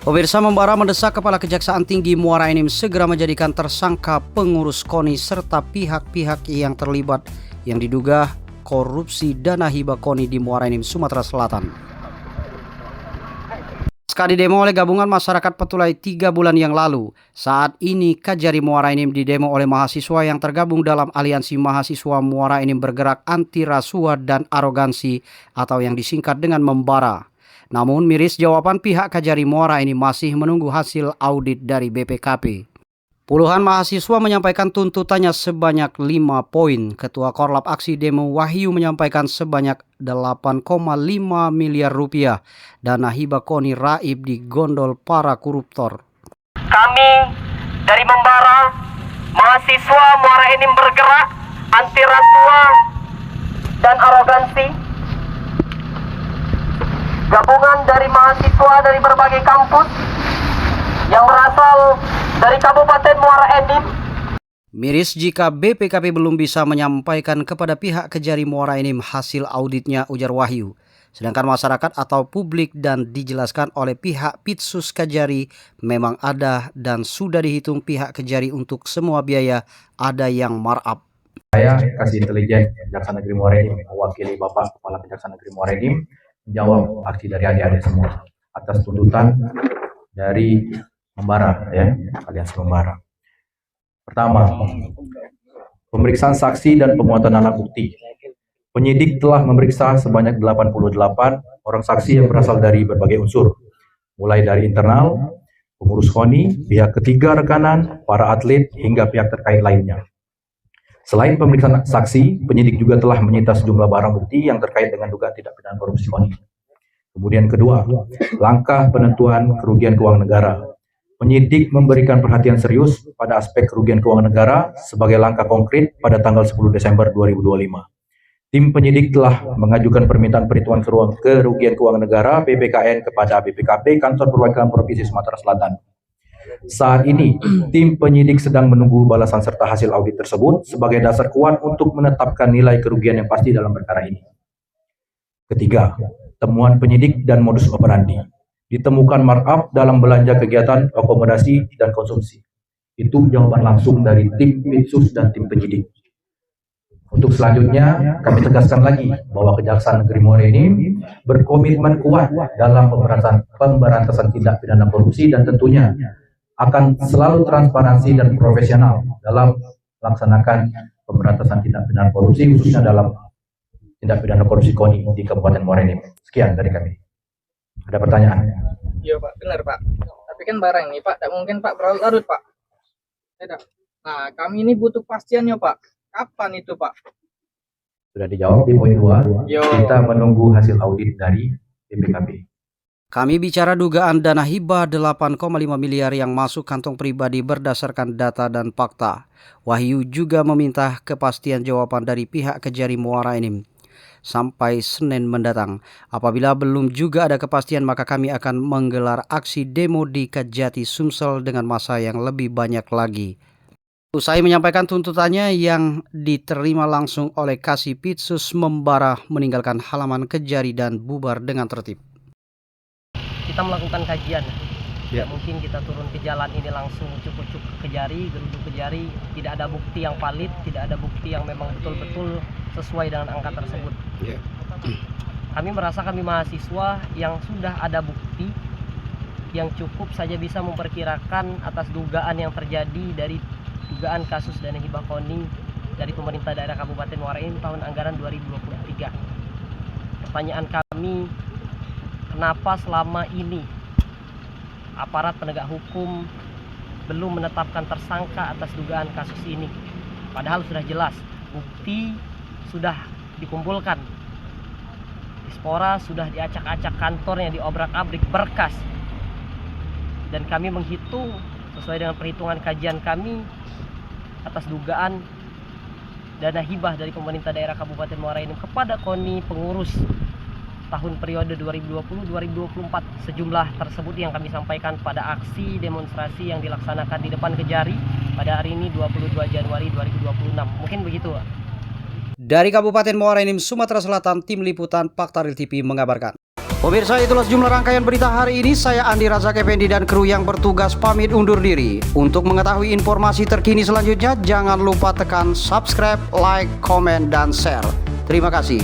Pemirsa, Membara mendesak Kepala Kejaksaan Tinggi Muara Enim segera menjadikan tersangka pengurus KONI serta pihak-pihak yang terlibat yang diduga korupsi dana hibah KONI di Muara Enim, Sumatera Selatan. Sekali demo oleh gabungan masyarakat Petulai 3 bulan yang lalu, saat ini Kajari Muara Enim didemo oleh mahasiswa yang tergabung dalam Aliansi Mahasiswa Muara Enim Bergerak Anti Rasuah dan Arogansi atau yang disingkat dengan Membara. Namun miris jawaban pihak Kajari Muara ini masih menunggu hasil audit dari BPKP. Puluhan mahasiswa menyampaikan tuntutannya sebanyak 5 poin. Ketua Korlap Aksi Demo Wahyu menyampaikan sebanyak 8,5 miliar rupiah dana hibah KONI raib di gondol para koruptor. Kami dari Membara, mahasiswa Muara Enim Bergerak Anti Rasuah dan Arogansi, gabungan dari mahasiswa dari berbagai kampus yang berasal dari Kabupaten Muara Enim. Miris jika BPKP belum bisa menyampaikan kepada pihak Kejari Muara Enim hasil auditnya, ujar Wahyu. Sedangkan masyarakat atau publik dan dijelaskan oleh pihak Pitsus Kejari memang ada dan sudah dihitung pihak Kejari untuk semua biaya, ada yang markup. Saya Kasih Intelijen Kejaksaan Negeri Muara Enim mewakili Bapak Kepala Kejaksaan Negeri Muara Enim menjawab aksi dari adik-adik semua atas tuntutan dari Membara, ya, Aliansi Membara. Pertama, pemeriksaan saksi dan penguatan alat bukti. Penyidik telah memeriksa sebanyak 88 orang saksi yang berasal dari berbagai unsur, mulai dari internal, pengurus KONI, pihak ketiga rekanan, para atlet, hingga pihak terkait lainnya. Selain pemeriksaan saksi, penyidik juga telah menyita sejumlah barang bukti yang terkait dengan dugaan tindak pidana korupsi KONI. Kemudian kedua, langkah penentuan kerugian keuangan negara. Penyidik memberikan perhatian serius pada aspek kerugian keuangan negara sebagai langkah konkret pada tanggal 10 Desember 2025. Tim penyidik telah mengajukan permintaan perhitungan kerugian keuangan negara (PPKN) kepada BPKP Kantor Perwakilan Provinsi Sumatera Selatan. Saat ini, tim penyidik sedang menunggu balasan serta hasil audit tersebut sebagai dasar kuat untuk menetapkan nilai kerugian yang pasti dalam perkara ini. Ketiga, temuan penyidik dan modus operandi. Ditemukan markup dalam belanja kegiatan, akomodasi, dan konsumsi. Itu jawaban langsung dari tim Pitsus dan tim penyidik. Untuk selanjutnya, kami tegaskan lagi bahwa Kejaksaan Negeri Muara Enim berkomitmen kuat dalam pemberantasan tindak pidana korupsi dan tentunya akan selalu transparansi dan profesional dalam melaksanakan pemberantasan tindak pidana korupsi, khususnya dalam tindak pidana korupsi KONI di Kabupaten Muara Enim. Sekian dari kami. Ada pertanyaan? Iya Pak, benar Pak. Tapi kan barang ini Pak, tidak mungkin Pak berlarut Pak. Tidak. Nah, kami ini butuh pastiannya Pak. Kapan itu Pak? Sudah dijawab di poin 2. Kita menunggu hasil audit dari BPKP. Kami bicara dugaan dana hibah 8,5 miliar yang masuk kantong pribadi berdasarkan data dan fakta. Wahyu juga meminta kepastian jawaban dari pihak Kejari Muara Enim sampai Senin mendatang. Apabila belum juga ada kepastian, maka kami akan menggelar aksi demo di Kejati Sumsel dengan massa yang lebih banyak lagi. Usai menyampaikan tuntutannya yang diterima langsung oleh Kasih Pitsus, Membara meninggalkan halaman Kejari dan bubar dengan tertib. Kita melakukan kajian. Tidak mungkin kita turun ke jalan ini langsung cukup-cukup ke Kejari, geruduk Kejari, tidak ada bukti yang valid, tidak ada bukti yang memang betul-betul sesuai dengan angka tersebut. Kami merasa kami mahasiswa yang sudah ada bukti yang cukup saja bisa memperkirakan atas dugaan yang terjadi dari dugaan kasus dana hibah KONI dari pemerintah daerah Kabupaten Muara Enim tahun anggaran 2023. Pertanyaan kami, kenapa selama ini aparat penegak hukum belum menetapkan tersangka atas dugaan kasus ini? Padahal sudah jelas, bukti sudah dikumpulkan. Dispora sudah diacak-acak kantornya, diobrak-abrik berkas. Dan kami menghitung sesuai dengan perhitungan kajian kami atas dugaan dana hibah dari pemerintah daerah Kabupaten Muara Enim kepada KONI pengurus tahun periode 2020-2024. Sejumlah tersebut yang kami sampaikan pada aksi demonstrasi yang dilaksanakan di depan Kejari pada hari ini 22 Januari 2026. Mungkin begitu Pak. Dari Kabupaten Muara Enim, Sumatera Selatan, Tim Liputan Fakta Real TV mengabarkan. Pemirsa, itulah sejumlah rangkaian berita hari ini. Saya Andi Razak Effendi dan kru yang bertugas pamit undur diri. Untuk mengetahui informasi terkini selanjutnya, jangan lupa tekan subscribe, like, komen, dan share. Terima kasih.